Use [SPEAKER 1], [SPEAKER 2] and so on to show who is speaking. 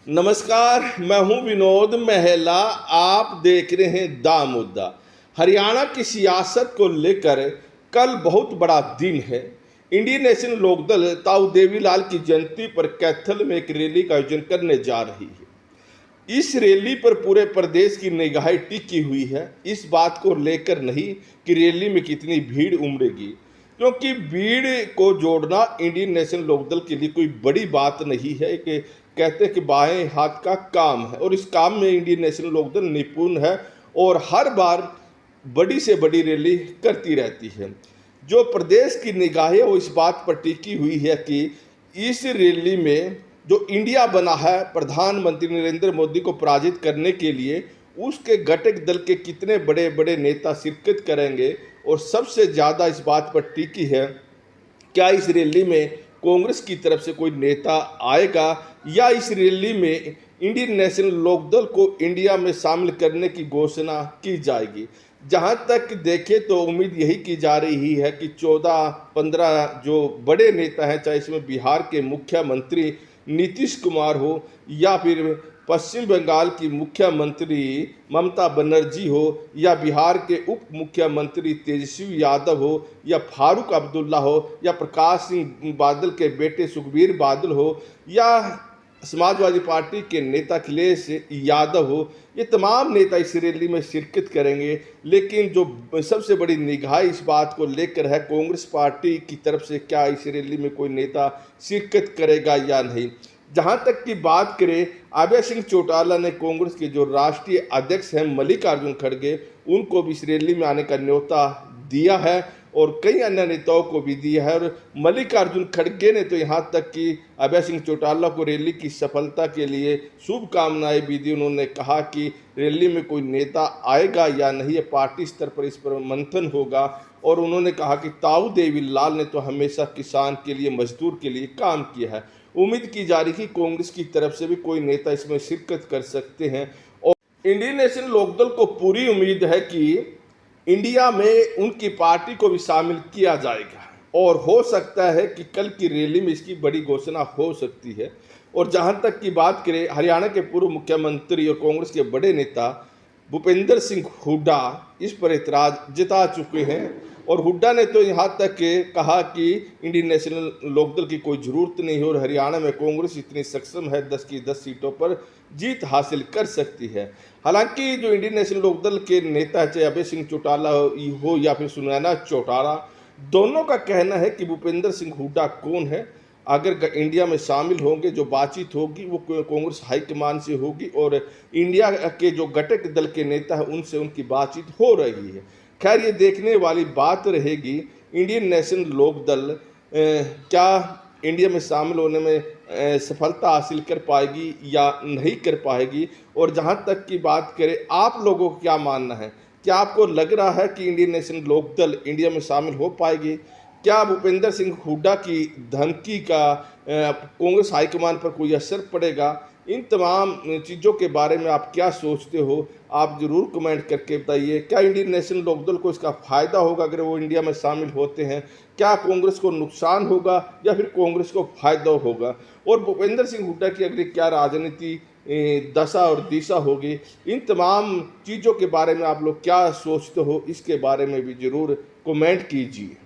[SPEAKER 1] नमस्कार, मैं हूं विनोद महला। आप देख रहे हैं दा मुद्दा। हरियाणा की सियासत को लेकर कल बहुत बड़ा दिन है। इंडियन नेशनल लोकदल ताऊ देवीलाल की जयंती पर कैथल में एक रैली का आयोजन करने जा रही है। इस रैली पर पूरे प्रदेश की निगाहें टिकी हुई है। इस बात को लेकर नहीं कि रैली में कितनी भीड़ उमड़ेगी, क्योंकि भीड़ को जोड़ना इंडियन नेशनल लोकदल के लिए कोई बड़ी बात नहीं है। कि कहते हैं कि बाएं हाथ का काम है और इस काम में इंडियन नेशनल लोकदल निपुण है और हर बार बड़ी से बड़ी रैली करती रहती है। जो प्रदेश की निगाहें वो इस बात पर टिकी हुई है कि इस रैली में जो इंडिया बना है प्रधानमंत्री नरेंद्र मोदी को पराजित करने के लिए, उसके घटक दल के कितने बड़े बड़े नेता शिरकत करेंगे। और सबसे ज़्यादा इस बात पर टिकी है, क्या इस रैली में कांग्रेस की तरफ से कोई नेता आएगा या इस रैली में इंडियन नेशनल लोकदल को इंडिया में शामिल करने की घोषणा की जाएगी। जहां तक देखें तो उम्मीद यही की जा रही है कि 14-15 जो बड़े नेता हैं, चाहे इसमें बिहार के मुख्यमंत्री नीतीश कुमार हो या फिर पश्चिम बंगाल की मुख्यमंत्री ममता बनर्जी हो या बिहार के उप मुख्यमंत्री तेजस्वी यादव हो या फारूक अब्दुल्ला हो या प्रकाश सिंह बादल के बेटे सुखबीर बादल हो या समाजवादी पार्टी के नेता अखिलेश यादव हो, ये तमाम नेता इस रैली में शिरकत करेंगे। लेकिन जो सबसे बड़ी निगाह इस बात को लेकर है, कांग्रेस पार्टी की तरफ से क्या इस रैली में कोई नेता शिरकत करेगा या नहीं। जहां तक की बात करें, अभय सिंह चौटाला ने कांग्रेस के जो राष्ट्रीय अध्यक्ष हैं मल्लिकार्जुन खड़गे, उनको भी इस रैली में आने का न्योता दिया है और कई अन्य नेताओं को भी दिया है। और मल्लिकार्जुन खड़गे ने तो यहाँ तक कि अभय सिंह चौटाला को रैली की सफलता के लिए शुभकामनाएं भी दी। उन्होंने कहा कि रैली में कोई नेता आएगा या नहीं, ये पार्टी स्तर पर इस पर मंथन होगा। और उन्होंने कहा कि ताऊ देवीलाल ने तो हमेशा किसान के लिए, मजदूर के लिए काम किया है। उम्मीद की जा रही कि कांग्रेस की तरफ से भी कोई नेता इसमें शिरकत कर सकते हैं। और इंडियन नेशनल लोकदल को पूरी उम्मीद है कि इंडिया में उनकी पार्टी को भी शामिल किया जाएगा और हो सकता है कि कल की रैली में इसकी बड़ी घोषणा हो सकती है। और जहां तक की बात करें, हरियाणा के पूर्व मुख्यमंत्री और कांग्रेस के बड़े नेता भूपेंद्र सिंह हुड्डा इस पर एतराज जता चुके हैं। और हुड्डा ने तो यहाँ तक कहा कि इंडियन नेशनल लोकदल की कोई ज़रूरत नहीं है और हरियाणा में कांग्रेस इतनी सक्षम है, 10 की 10 सीटों पर जीत हासिल कर सकती है। हालांकि जो इंडियन नेशनल लोकदल के नेता, चाहे अभय सिंह चौटाला हो या फिर सुनैना चौटाला, दोनों का कहना है कि भूपेंद्र सिंह हुड्डा कौन है, अगर इंडिया में शामिल होंगे, जो बातचीत होगी वो कांग्रेस हाईकमान से होगी और इंडिया के जो घटक दल के नेता हैं उनसे उनकी बातचीत हो रही है। खैर, ये देखने वाली बात रहेगी इंडियन नेशनल लोकदल क्या इंडिया में शामिल होने में सफलता हासिल कर पाएगी या नहीं कर पाएगी। और जहां तक की बात करें, आप लोगों को क्या मानना है? क्या आपको लग रहा है कि इंडियन नेशनल लोकदल इंडिया में शामिल हो पाएगी? क्या भूपेंद्र सिंह हुड्डा की धमकी का कांग्रेस हाईकमान पर कोई असर पड़ेगा? इन तमाम चीज़ों के बारे में आप क्या सोचते हो? आप ज़रूर कमेंट करके बताइए। क्या इंडियन नेशनल लोकदल को इसका फ़ायदा होगा अगर वो इंडिया में शामिल होते हैं? क्या कांग्रेस को नुकसान होगा या फिर कांग्रेस को फ़ायदा होगा? और भूपेंद्र सिंह हुड्डा की अगली क्या राजनीति दशा और दिशा होगी? इन तमाम चीज़ों के बारे में आप लोग क्या सोचते हो, इसके बारे में भी ज़रूर कमेंट कीजिए।